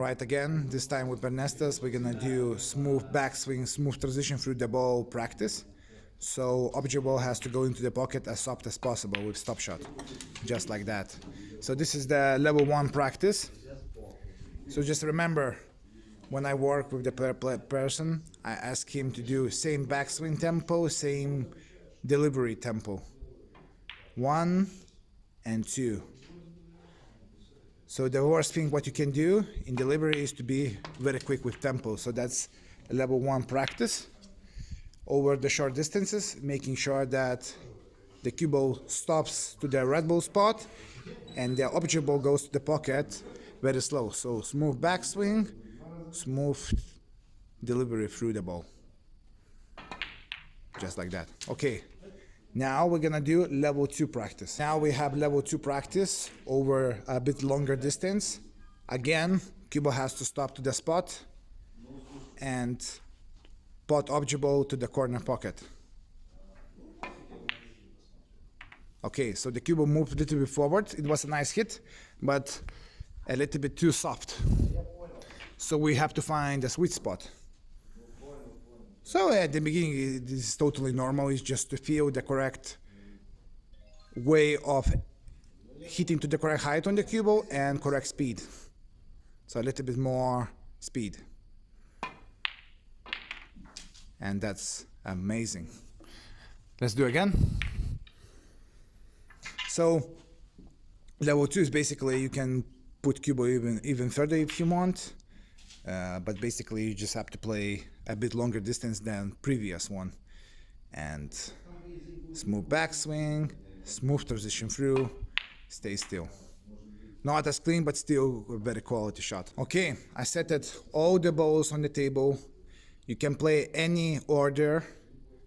Right, again, this time with Ernest, we're gonna do smooth backswing, smooth transition through the ball practice. So object ball has to go into the pocket as soft as possible with stop shot, just like that. So this is the level 1 practice. So just remember, when I work with the person, I ask him to do same backswing tempo, same delivery tempo. 1 and 2. So the worst thing what you can do in delivery is to be very quick with tempo. So that's a level 1 practice over the short distances, making sure that the cue ball stops to the red ball spot and the object ball goes to the pocket very slow. So smooth backswing, smooth delivery through the ball. Just like that. Okay. Now we're gonna do level 2 practice. Now we have level 2 practice over a bit longer distance. Again, cue ball has to stop to the spot and pot object ball to the corner pocket. Okay, so the cue ball moved a little bit forward. It was a nice hit, but a little bit too soft. So we have to find a sweet spot. So at the beginning, this is totally normal. It's just to feel the correct way of hitting to the correct height on the cue ball and correct speed. So a little bit more speed. And that's amazing. Let's do it again. So level 2 is basically you can put cue ball even further if you want. But basically you just have to play a bit longer distance than previous one. And smooth backswing, smooth transition through, stay still. Not as clean, but still a very quality shot. Okay, I set all the balls on the table. You can play any order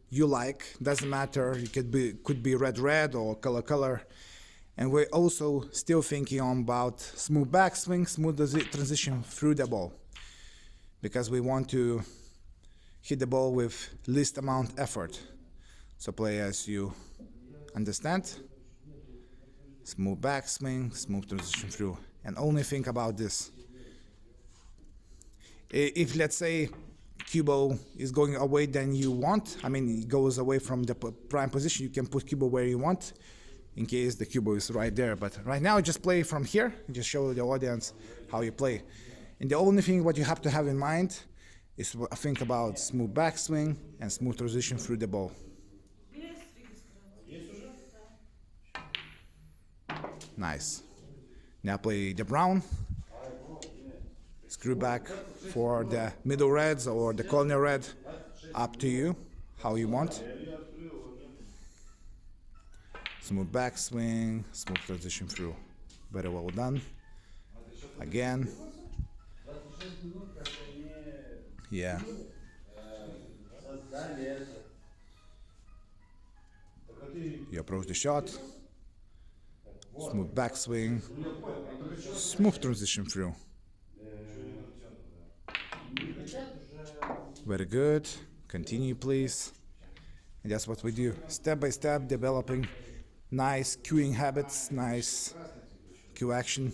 you like, doesn't matter. You could be red or color. And we're also still thinking about smooth backswing, smooth transition through the ball, because we want to hit the ball with least amount effort. So play as you understand. Smooth backswing, smooth transition through. And only think about this. If let's say cue ball is going away than you want, I mean it goes away from the prime position, you can put cue ball where you want in case the cue ball is right there. But right now just play from here, just show the audience how you play. And the only thing what you have to have in mind is think about smooth backswing and smooth transition through the ball. Nice. Now play the brown. Screw back for the middle reds or the corner red. Up to you, how you want. Smooth backswing, smooth transition through. Very well done. Again. Yeah. You approach the shot. Smooth backswing. Smooth transition through. Very good. Continue, please. And that's what we do. Step by step, developing nice cueing habits, nice cue action.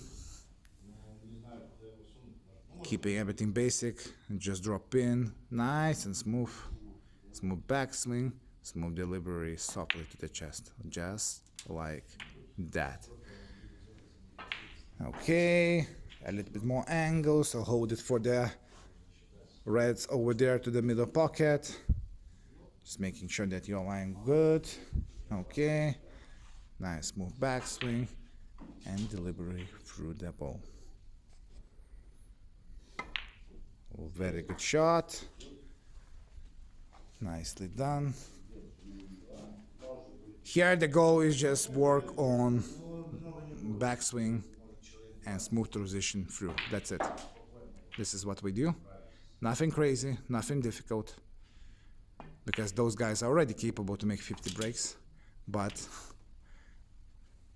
Keeping everything basic, and just drop in, nice and smooth. Smooth backswing, smooth delivery, softly to the chest, just like that. Okay, a little bit more angle, so hold it for the reds over there to the middle pocket. Just making sure that you're lying good. Okay, nice smooth backswing and delivery through the ball. Very good shot. Nicely done. Here the goal is just work on backswing and smooth transition through. That's it. This is what we do. Nothing crazy, nothing difficult, because those guys are already capable to make 50 breaks. But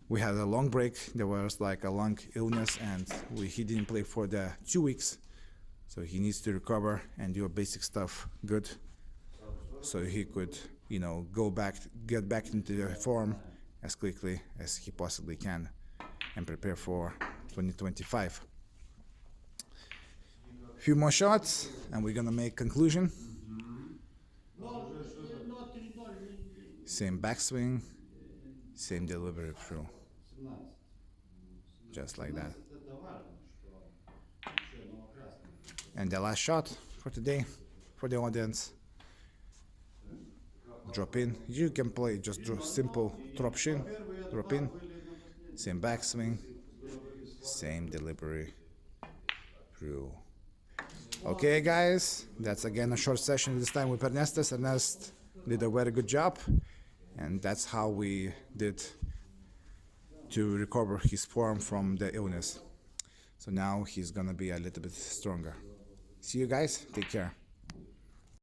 we had a long break. There was like a long illness, and he didn't play for the 2 weeks. So he needs to recover and do a basic stuff good, so he could, get back into the form as quickly as he possibly can and prepare for 2025. Few more shots, and we're gonna make conclusion. Same backswing, same delivery through, just like that. And the last shot for today, for the audience. Drop in. You can play just simple drop shin, drop in, same backswing, same delivery through. Okay, guys, that's again a short session this time with Ernest. Ernest did a very good job, and that's how we did to recover his form from the illness. So now he's gonna be a little bit stronger. See you guys, take care.